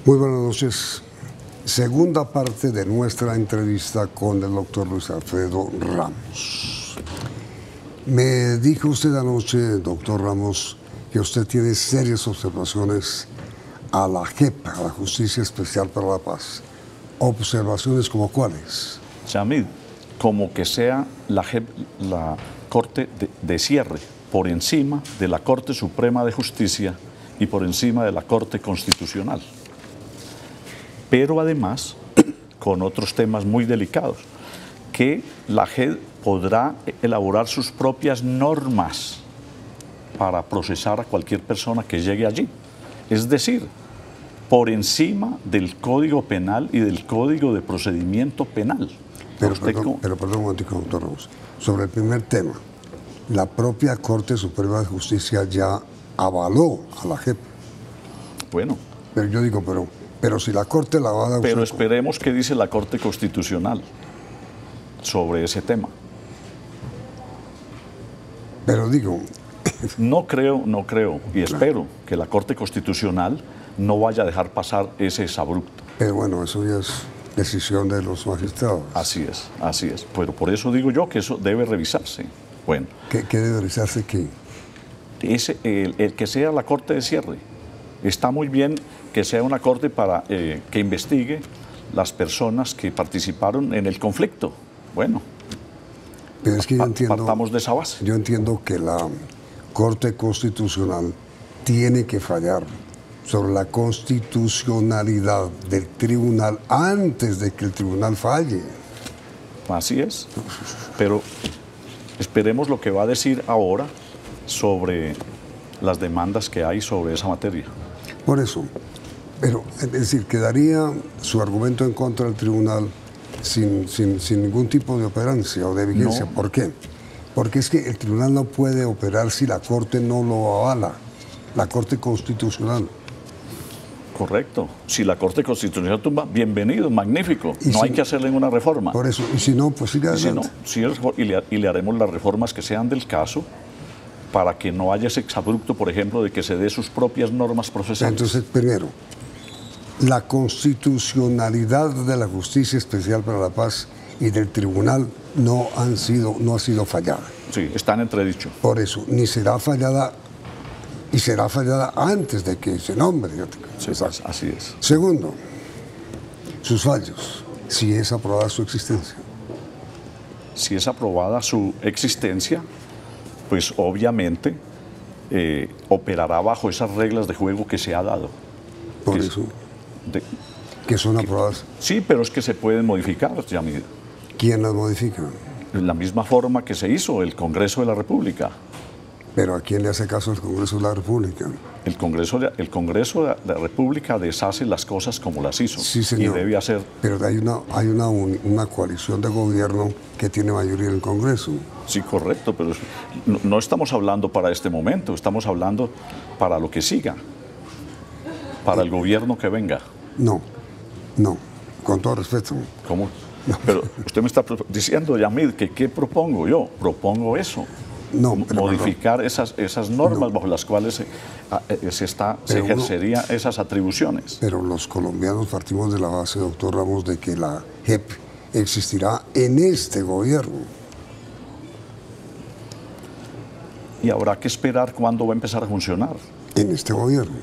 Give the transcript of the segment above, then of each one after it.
Muy buenas noches. Segunda parte de nuestra entrevista con el doctor Luis Alfredo Ramos. Me dijo usted anoche, doctor Ramos, que usted tiene serias observaciones a la JEP, a la Justicia Especial para la Paz. ¿Observaciones como cuáles? Yamid, como que sea la JEP la Corte de cierre, por encima de la Corte Suprema de Justicia y por encima de la Corte Constitucional. Pero además, con otros temas muy delicados, que la JEP podrá elaborar sus propias normas para procesar a cualquier persona que llegue allí. Es decir, por encima del Código Penal y del Código de Procedimiento Penal. Pero perdón un momentico, doctor Ramos. Sobre el primer tema, la propia Corte Suprema de Justicia ya avaló a la JEP. Bueno. Pero yo digo, pero si la Corte la avala... Pero esperemos qué dice la Corte Constitucional sobre ese tema. Pero digo... No creo, y espero que la Corte Constitucional no vaya a dejar pasar ese exabrupto. Pero bueno, eso ya es decisión de los magistrados. Así es. Pero por eso digo yo que eso debe revisarse. Bueno. ¿Qué debe revisarse qué? El que sea la Corte de cierre. Está muy bien que sea una corte para que investigue las personas que participaron en el conflicto. Bueno, pero es que yo entiendo, partamos de esa base. Yo entiendo que la Corte Constitucional tiene que fallar sobre la constitucionalidad del tribunal antes de que el tribunal falle. Así es, pero esperemos lo que va a decir ahora sobre las demandas que hay sobre esa materia. Por eso, pero es decir, quedaría su argumento en contra del tribunal sin ningún tipo de operancia o de vigencia. No. ¿Por qué? Porque es que el tribunal no puede operar si la Corte no lo avala, la Corte Constitucional. Correcto. Si la Corte Constitucional tumba, bienvenido, magnífico. Y no si, hay que hacerle ninguna reforma. Por eso, y si no, pues siga adelante. Y le haremos las reformas que sean del caso para que no haya ese exabrupto, por ejemplo, de que se dé sus propias normas procesales. Entonces, primero, la constitucionalidad de la Justicia Especial para la Paz y del tribunal no ha sido fallada. Sí, está en entredicho. Por eso, ni será fallada, y será fallada antes de que se nombre. Sí, así es. Segundo, sus fallos, si es aprobada su existencia. Si es aprobada su existencia, pues obviamente operará bajo esas reglas de juego que se ha dado. Por eso, que son aprobadas. Sí, pero es que se pueden modificar, Yamid. ¿Quién las modifica? De la misma forma que se hizo el Congreso de la República. ¿Pero a quién le hace caso el Congreso de la República? El Congreso de la República deshace las cosas como las hizo. Sí, señor. Y debe hacer... Pero hay una coalición de gobierno que tiene mayoría en el Congreso. Sí, correcto, pero no estamos hablando para este momento, estamos hablando para lo que siga, para el gobierno que venga. No, con todo respeto. ¿Cómo? No. Pero usted me está diciendo, Yamid, que ¿qué propongo yo? Propongo eso. No, modificar esas normas bajo las cuales se ejercerían esas atribuciones. Pero los colombianos partimos de la base, doctor Ramos, de que la JEP existirá en este gobierno. Y habrá que esperar cuándo va a empezar a funcionar. En este gobierno.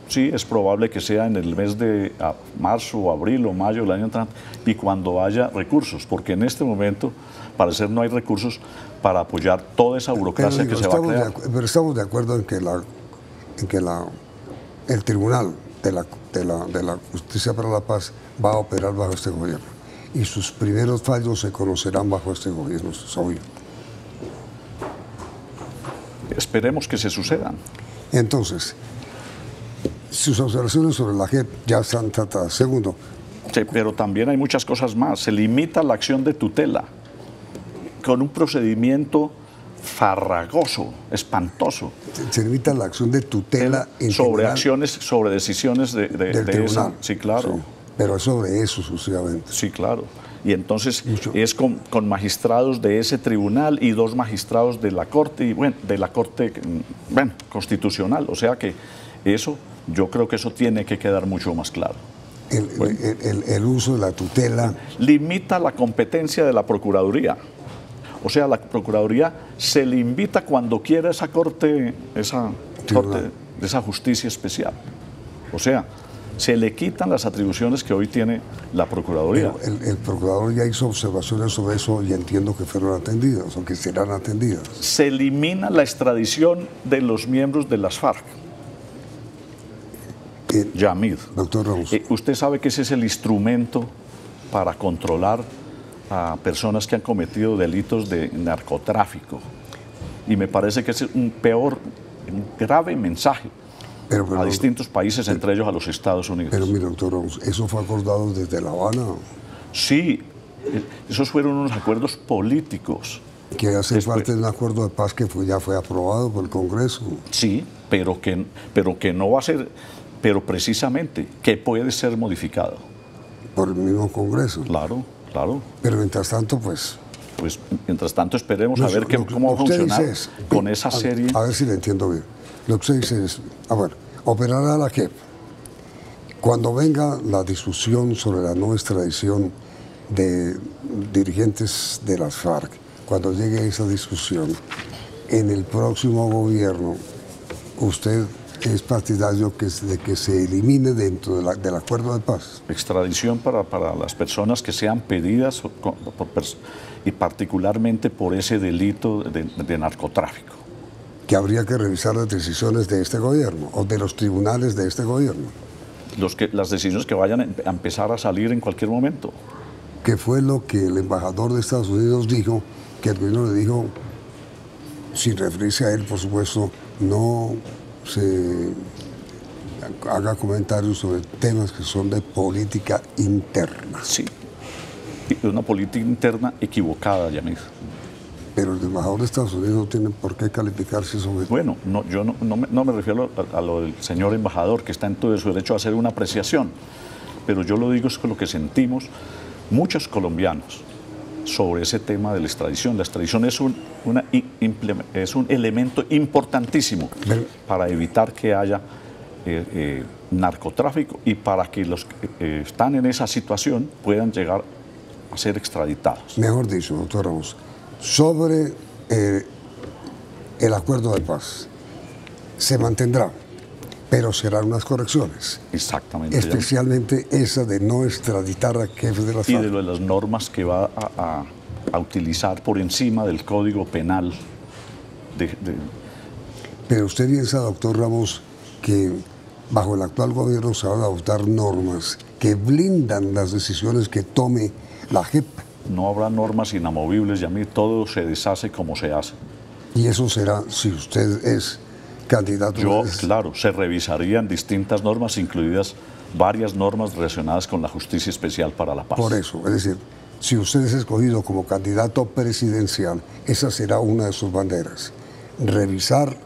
Sí, es probable que sea en el mes de marzo, abril o mayo del año entrante y cuando haya recursos, porque en este momento, parecer no hay recursos para apoyar toda esa burocracia que se va a crear. Pero estamos de acuerdo en que el Tribunal de la Justicia para la Paz va a operar bajo este gobierno y sus primeros fallos se conocerán bajo este gobierno, eso es obvio. Esperemos que se sucedan. Entonces, sus observaciones sobre la JEP ya están tratadas. Segundo. Sí, pero también hay muchas cosas más. Se limita la acción de tutela con un procedimiento farragoso, espantoso. Se limita la acción de tutela en sobre general, acciones, sobre decisiones del tribunal. esa. Sí, claro. Sí, pero es sobre eso sucesivamente. Sí, claro. Y entonces es con magistrados de ese tribunal y 2 magistrados de la Corte, y bueno, de la Corte Constitucional. O sea que eso, yo creo que eso tiene que quedar mucho más claro. el uso de la tutela. Limita la competencia de la Procuraduría. O sea, la Procuraduría se le invita cuando quiera esa corte de esa justicia especial. O sea, se le quitan las atribuciones que hoy tiene la Procuraduría. Pero el procurador ya hizo observaciones sobre eso y entiendo que fueron atendidas o que serán atendidas. Se elimina la extradición de los miembros de las FARC. Yamid. Doctor Ramos. Usted sabe que ese es el instrumento para controlar a personas que han cometido delitos de narcotráfico. Y me parece que es un grave mensaje a distintos países, entre ellos a los Estados Unidos. Pero mi doctor Ramos, ¿eso fue acordado desde La Habana? Sí, esos fueron unos acuerdos políticos. Que hace parte de un acuerdo de paz que ya fue aprobado por el Congreso. Sí, pero que no va a ser, pero precisamente que puede ser modificado. Por el mismo Congreso. Claro, claro. Pero mientras tanto, pues mientras tanto esperemos a ver cómo va a funcionar con esa serie. A ver si le entiendo bien. Lo que usted dice es, bueno, operará la JEP. Cuando venga la discusión sobre la no extradición de dirigentes de las FARC, cuando llegue esa discusión, en el próximo gobierno, usted es partidario de que se elimine dentro del acuerdo de paz. Extradición para las personas que sean pedidas y particularmente por ese delito de narcotráfico. Que habría que revisar las decisiones de este gobierno o de los tribunales de este gobierno. Las decisiones que vayan a empezar a salir en cualquier momento. ¿Qué fue lo que el embajador de Estados Unidos dijo? Que el gobierno le dijo, sin referirse a él, por supuesto, no se haga comentarios sobre temas que son de política interna. Sí, una política interna equivocada, Yamid. Pero el embajador de Estados Unidos no tiene por qué calificarse sobre eso. Bueno, yo no me refiero a lo del señor embajador, que está en todo su derecho a hacer una apreciación, pero yo lo digo es con lo que sentimos muchos colombianos sobre ese tema de la extradición. La extradición es un elemento importantísimo para evitar que haya narcotráfico y para que los que están en esa situación puedan llegar a ser extraditados. Mejor dicho, doctor Ramos, sobre el acuerdo de paz se mantendrá, pero serán unas correcciones. Exactamente. Especialmente esa de no extraditar a jefes de las FARC. Y de las normas que va a utilizar por encima del Código Penal. Pero usted piensa, doctor Ramos, que bajo el actual gobierno se van a adoptar normas que blindan las decisiones que tome la JEP. No habrá normas inamovibles y a mí todo se deshace como se hace. Y eso será si usted es candidato. Claro, se revisarían distintas normas, incluidas varias normas relacionadas con la Justicia Especial para la Paz. Por eso, es decir, si usted es escogido como candidato presidencial, esa será una de sus banderas. Revisar.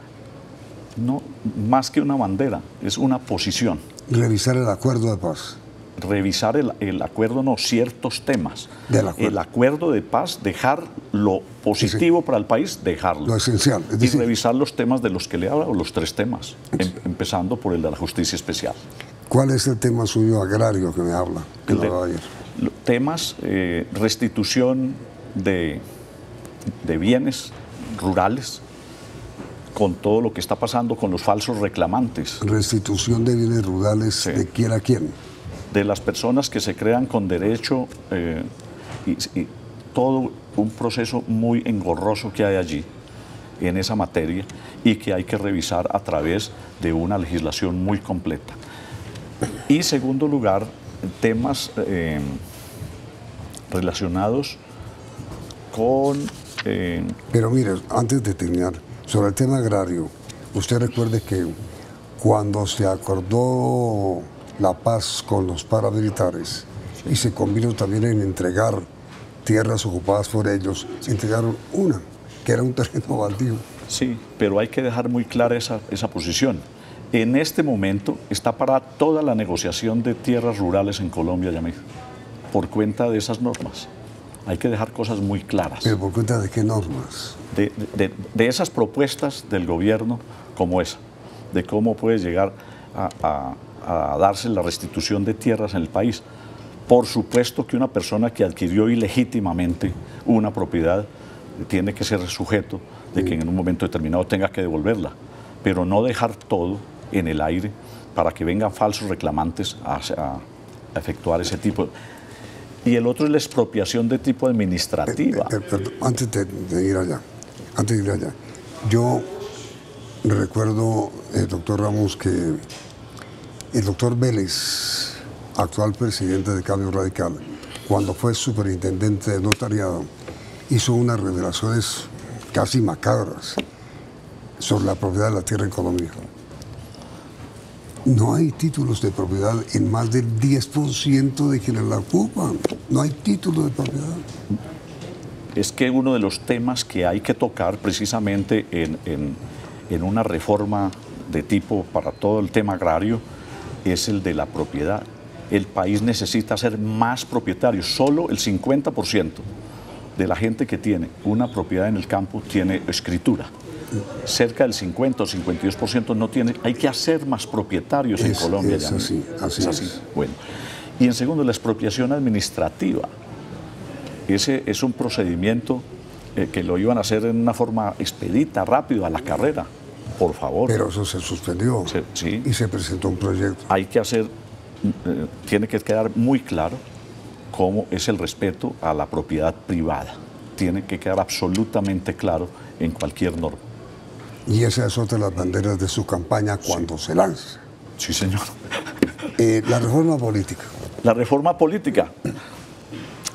No, más que una bandera, es una posición. Revisar el acuerdo de paz. Revisar el acuerdo, no, ciertos temas. El acuerdo de paz, dejar lo positivo para el país, dejarlo. Lo esencial. Es decir, y revisar los temas de los que le habla, o los tres temas, empezando por el de la Justicia Especial. ¿Cuál es el tema suyo agrario que me habla? Temas, restitución de bienes rurales, con todo lo que está pasando con los falsos reclamantes. Restitución de bienes rurales, sí. ¿De quién a quién? De las personas que se crean con derecho y todo un proceso muy engorroso que hay allí en esa materia y que hay que revisar a través de una legislación muy completa. Y segundo lugar, temas relacionados con... Pero mire, antes de terminar, sobre el tema agrario, usted recuerde que cuando se acordó la paz con los paramilitares, sí, y se convino también en entregar tierras ocupadas por ellos, se entregaron una, que era un terreno baldío. Sí, pero hay que dejar muy clara esa posición. En este momento está parada toda la negociación de tierras rurales en Colombia, Yamid, por cuenta de esas normas. Hay que dejar cosas muy claras. ¿Pero por cuenta de qué normas? De esas propuestas del gobierno como esa, de cómo puede llegar a a darse la restitución de tierras en el país. Por supuesto que una persona que adquirió ilegítimamente una propiedad tiene que ser sujeto de que en un momento determinado tenga que devolverla, pero no dejar todo en el aire para que vengan falsos reclamantes a efectuar ese tipo. Y el otro es la expropiación de tipo administrativa. Antes de ir allá, yo recuerdo, doctor Ramos, que el doctor Vélez, actual presidente de Cambio Radical, cuando fue superintendente de notariado, hizo unas revelaciones casi macabras sobre la propiedad de la tierra en Colombia. No hay títulos de propiedad en más del 10% de quienes la ocupan. No hay títulos de propiedad. Es que uno de los temas que hay que tocar precisamente en una reforma de tipo para todo el tema agrario es el de la propiedad. El país necesita ser más propietario. Solo el 50% de la gente que tiene una propiedad en el campo tiene escritura. Cerca del 50 o 52% no tiene. Hay que hacer más propietarios en Colombia. Es así, así es. Bueno. Y en segundo, la expropiación administrativa. Ese es un procedimiento que lo iban a hacer en una forma expedita, rápido, a la carrera. Por favor. Pero eso se suspendió. Sí. Y se presentó un proyecto. Hay que hacer, tiene que quedar muy claro cómo es el respeto a la propiedad privada. Tiene que quedar absolutamente claro en cualquier norma. Y esa es otra de las banderas de su campaña cuando se lanza. Sí, señor. La reforma política. La reforma política.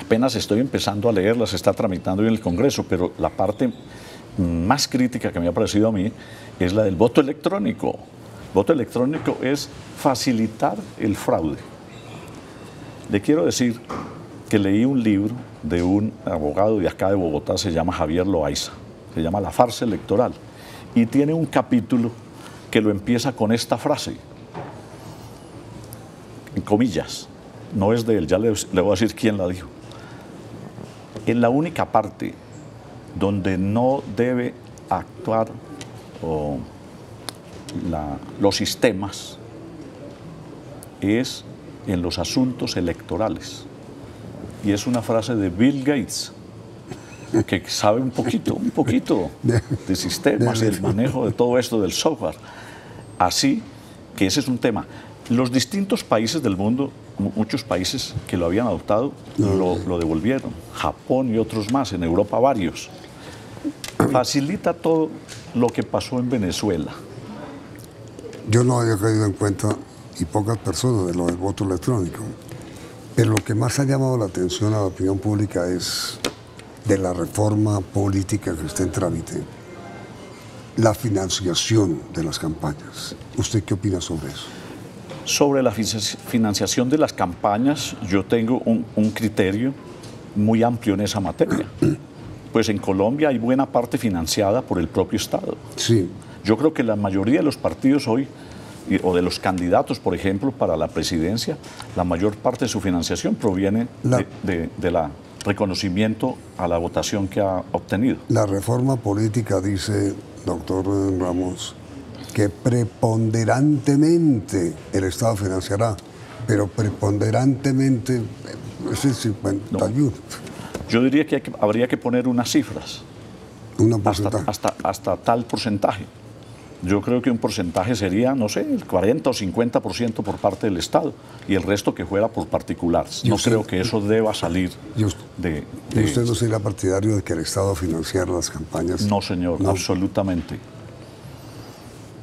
Apenas estoy empezando a leerla, se está tramitando en el Congreso, pero la parte más crítica que me ha parecido a mí es la del voto electrónico. Voto electrónico es facilitar el fraude. Le quiero decir que leí un libro de un abogado de acá de Bogotá, se llama Javier Loaiza, se llama La farsa electoral, y tiene un capítulo que lo empieza con esta frase, en comillas, no es de él, ya le voy a decir quién la dijo. En la única parte donde no debe actuar los sistemas es en los asuntos electorales. Y es una frase de Bill Gates, que sabe un poquito de sistemas y el manejo de todo esto del software. Así que ese es un tema. Los distintos países del mundo, muchos países que lo habían adoptado, lo devolvieron. Japón y otros más, en Europa varios. Facilita todo lo que pasó en Venezuela. Yo no había caído en cuenta, y pocas personas, de lo del voto electrónico. Pero lo que más ha llamado la atención a la opinión pública es de la reforma política que está en trámite, la financiación de las campañas. ¿Usted qué opina sobre eso? Sobre la financiación de las campañas, yo tengo un criterio muy amplio en esa materia. Pues en Colombia hay buena parte financiada por el propio Estado. Sí. Yo creo que la mayoría de los partidos hoy, o de los candidatos, por ejemplo, para la presidencia, la mayor parte de su financiación proviene de la reconocimiento a la votación que ha obtenido. La reforma política dice, doctor Ramos, que preponderantemente el Estado financiará, pero preponderantemente es el 51. No. Yo diría que habría que poner unas cifras, hasta tal porcentaje. Yo creo que un porcentaje sería, no sé, el 40 o 50% por parte del Estado y el resto que fuera por particulares. No creo que eso deba salir de... ¿Y usted no sería partidario de que el Estado financiara las campañas? No, señor, no. Absolutamente.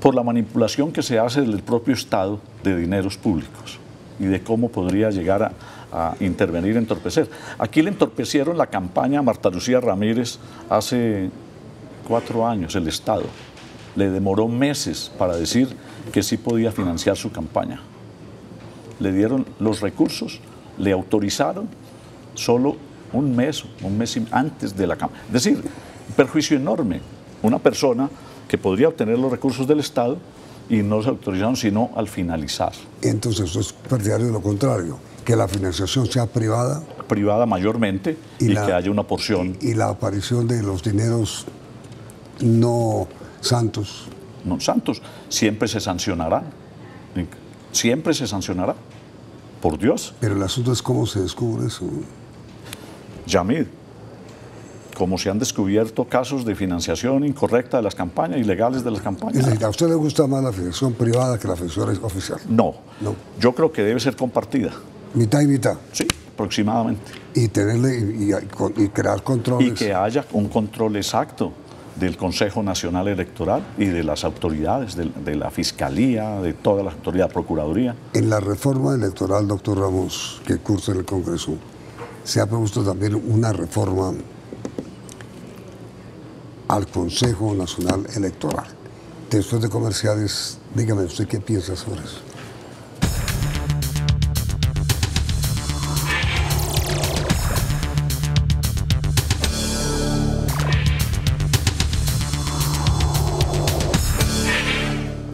Por la manipulación que se hace del propio Estado de dineros públicos y de cómo podría llegar a intervenir, entorpecer. Aquí le entorpecieron la campaña a Marta Lucía Ramírez hace 4 años, el Estado. Le demoró meses para decir que sí podía financiar su campaña. Le dieron los recursos, le autorizaron solo un mes antes de la campaña. Es decir, un perjuicio enorme. Una persona que podría obtener los recursos del Estado y no se autorizaron sino al finalizar. Entonces, eso es partidario de lo contrario, que la financiación sea privada. Privada mayormente y que haya una porción. Y la aparición de los dineros no santos. No santos, siempre se sancionará. siempre se sancionará, por Dios. Pero el asunto es cómo se descubre eso. Yamid, como se han descubierto casos de financiación incorrecta de las campañas, ilegales de las campañas. Es decir, ¿a usted le gusta más la financiación privada que la financiación oficial? No, No. yo creo que debe ser compartida. Mitad y mitad. Sí, aproximadamente. Y tenerle y crear controles. Y que haya un control exacto del Consejo Nacional Electoral y de las autoridades, de la Fiscalía, de toda la autoridad, Procuraduría. En la reforma electoral, doctor Ramos, que cursa en el Congreso, se ha propuesto también una reforma al Consejo Nacional Electoral. Después de comerciales, dígame usted qué piensa sobre eso.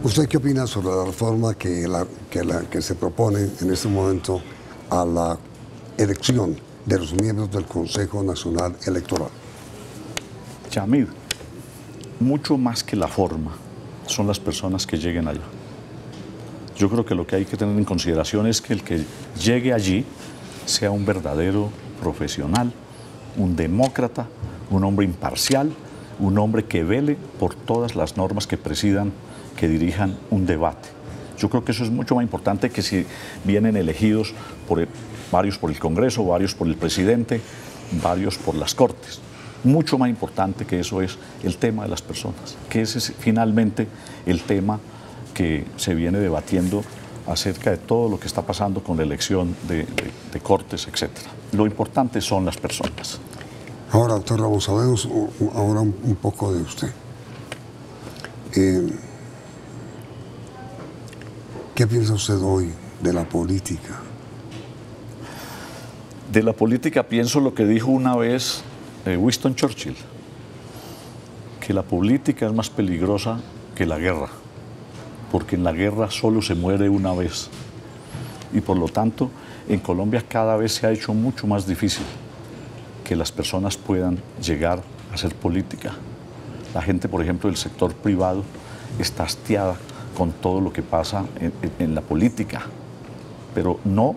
¿Usted qué opina sobre la reforma que se propone en este momento a la elección de los miembros del Consejo Nacional Electoral? Yamid, mucho más que la forma son las personas que lleguen allá. Yo creo que lo que hay que tener en consideración es que el que llegue allí sea un verdadero profesional, un demócrata, un hombre imparcial, un hombre que vele por todas las normas que presidan, que dirijan un debate. Yo creo que eso es mucho más importante que si vienen elegidos varios por el Congreso, varios por el presidente, varios por las Cortes. Mucho más importante que eso es el tema de las personas, que ese es finalmente el tema que se viene debatiendo acerca de todo lo que está pasando con la elección de Cortes, etc. Lo importante son las personas. Ahora, doctor Ramos, hablemos ahora un poco de usted. ¿Qué piensa usted hoy de la política? De la política pienso lo que dijo una vez Winston Churchill, que la política es más peligrosa que la guerra, porque en la guerra solo se muere una vez. Y por lo tanto, en Colombia cada vez se ha hecho mucho más difícil que las personas puedan llegar a hacer política. La gente, por ejemplo, del sector privado está hastiada con todo lo que pasa en la política, pero no,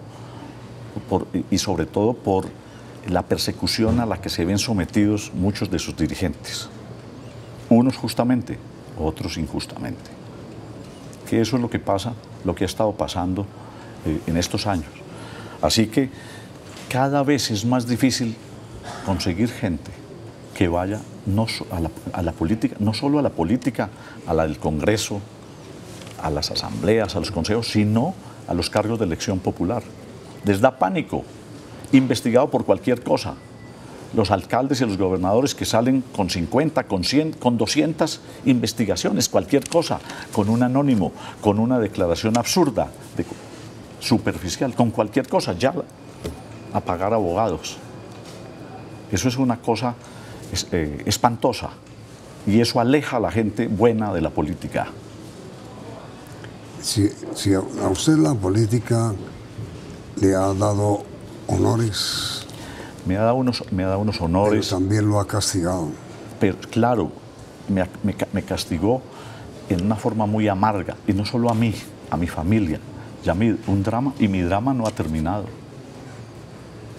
y sobre todo por la persecución a la que se ven sometidos muchos de sus dirigentes. Unos justamente, otros injustamente. Que eso es lo que pasa, lo que ha estado pasando en estos años. Así que cada vez es más difícil conseguir gente que vaya a la política, no solo a la política, a la del Congreso, a las asambleas, a los consejos, sino a los cargos de elección popular. Les da pánico, investigado por cualquier cosa. Los alcaldes y los gobernadores que salen con 50, con 100, con 200 investigaciones, cualquier cosa, con un anónimo, con una declaración absurda, superficial, con cualquier cosa, ya a pagar abogados. Eso es una cosa espantosa y eso aleja a la gente buena de la política. Si a usted la política le ha dado honores, me ha dado unos honores. pero también lo ha castigado. Pero claro, me castigó en una forma muy amarga, y no solo a mí, a mi familia. Yamid, un drama, y mi drama no ha terminado.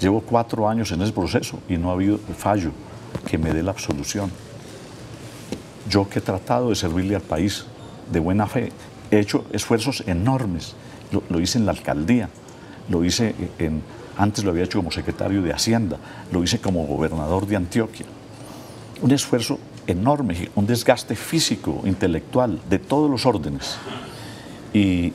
Llevo 4 años en ese proceso y no ha habido fallo que me dé la absolución. Yo que he tratado de servirle al país de buena fe, he hecho esfuerzos enormes. Lo hice en la alcaldía, lo hice antes lo había hecho como secretario de Hacienda, lo hice como gobernador de Antioquia. Un esfuerzo enorme, un desgaste físico, intelectual, de todos los órdenes. Y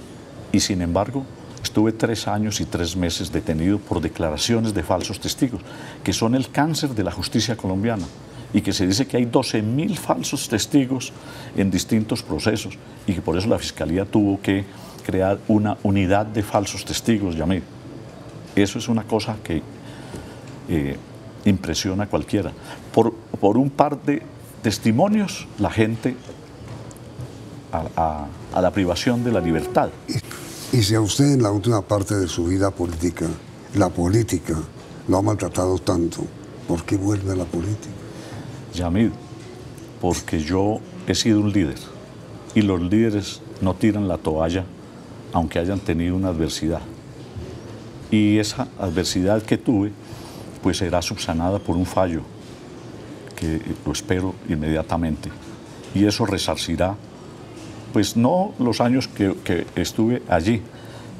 sin embargo, estuve 3 años y 3 meses detenido por declaraciones de falsos testigos, que son el cáncer de la justicia colombiana, y que se dice que hay 12.000 falsos testigos en distintos procesos, y que por eso la Fiscalía tuvo que crear una unidad de falsos testigos, Yamid. Eso es una cosa que impresiona a cualquiera. Por un par de testimonios, la gente a la privación de la libertad. Y si a usted en la última parte de su vida política, la política lo ha maltratado tanto, ¿por qué vuelve a la política? Yamid, porque yo he sido un líder y los líderes no tiran la toalla aunque hayan tenido una adversidad. Y esa adversidad que tuve, pues será subsanada por un fallo, que lo espero inmediatamente. Y eso resarcirá, pues no los años que estuve allí,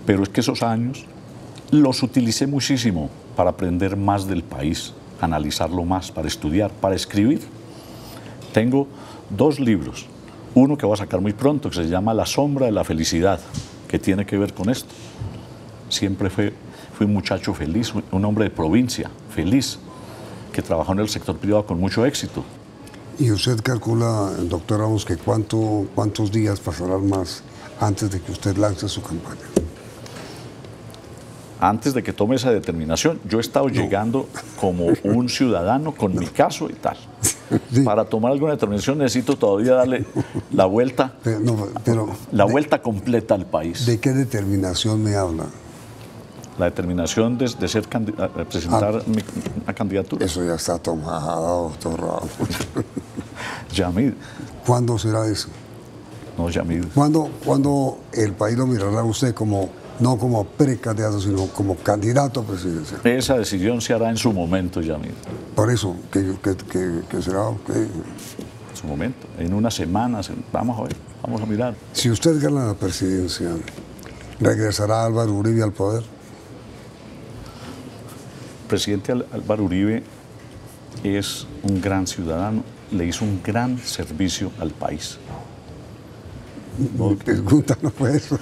pero es que esos años los utilicé muchísimo para aprender más del país, analizarlo más, para estudiar, para escribir. Tengo 2 libros, uno que voy a sacar muy pronto, que se llama La sombra de la felicidad, que tiene que ver con esto. Siempre fui un muchacho feliz, un hombre de provincia, feliz, que trabajó en el sector privado con mucho éxito. ¿Y usted calcula, doctor Ramos, que cuántos días pasarán más antes de que usted lance su campaña? Antes de que tome esa determinación, yo he estado llegando como un ciudadano con mi caso y tal. Sí. Para tomar alguna determinación necesito todavía darle la vuelta, la vuelta completa al país. ¿De qué determinación me habla? La determinación de presentar una candidatura. Eso ya está tomado, doctor Ramos. Yamid. ¿Cuándo será eso? No, Yamid. ¿Cuándo el país lo mirará a usted no como precandidato, sino como candidato presidencial? Esa decisión se hará en su momento, Yamid. Por eso, ¿qué será? ¿Qué? En su momento, en unas semanas, vamos a ver, vamos a mirar. Si usted gana la presidencia, ¿regresará Álvaro Uribe al poder? El presidente Álvaro Uribe es un gran ciudadano, le hizo un gran servicio al país. Mi pregunta no fue eso.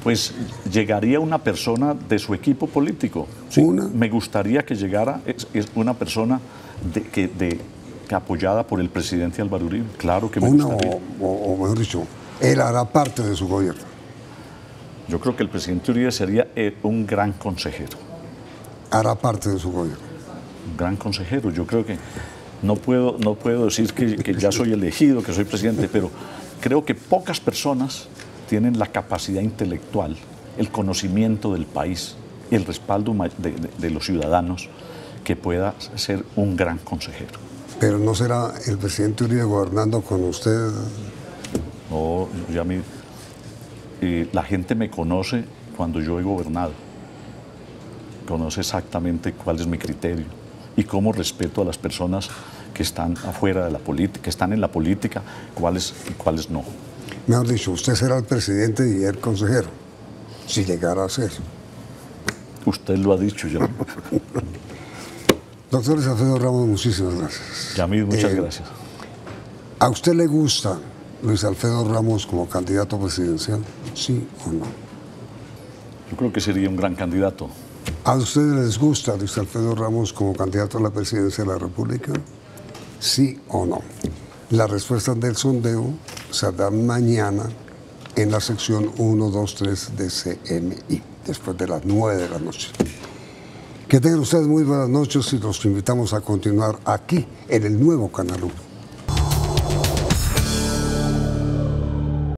Pues llegaría una persona de su equipo político. Sí, me gustaría que llegara es una persona que apoyada por el presidente Álvaro Uribe. Claro que me gustaría. O mejor dicho, él hará parte de su gobierno. Yo creo que el presidente Uribe sería un gran consejero. Hará parte de su gobierno. Un gran consejero. Yo creo que no puedo decir que ya soy elegido, que soy presidente, pero creo que pocas personas tienen la capacidad intelectual, el conocimiento del país, el respaldo de los ciudadanos, que pueda ser un gran consejero. ¿Pero no será el presidente Uribe gobernando con usted? No, la gente me conoce cuando yo he gobernado. Conoce exactamente cuál es mi criterio y cómo respeto a las personas que están afuera de la política, que están en la política, cuáles y cuáles no. Mejor dicho, usted será el presidente y el consejero, si llegara a ser. Usted lo ha dicho ya. Doctor Luis Alfredo Ramos, muchísimas gracias. Yamid, muchas gracias. ¿A usted le gusta Luis Alfredo Ramos como candidato presidencial? ¿Sí o no? Yo creo que sería un gran candidato. ¿A ustedes les gusta Luis Alfredo Ramos como candidato a la presidencia de la República? ¿Sí o no? Las respuestas del sondeo saldrán mañana en la sección 1, 2, 3 de CNI, después de las 9 de la noche. Que tengan ustedes muy buenas noches y los invitamos a continuar aquí en el nuevo Canal 1.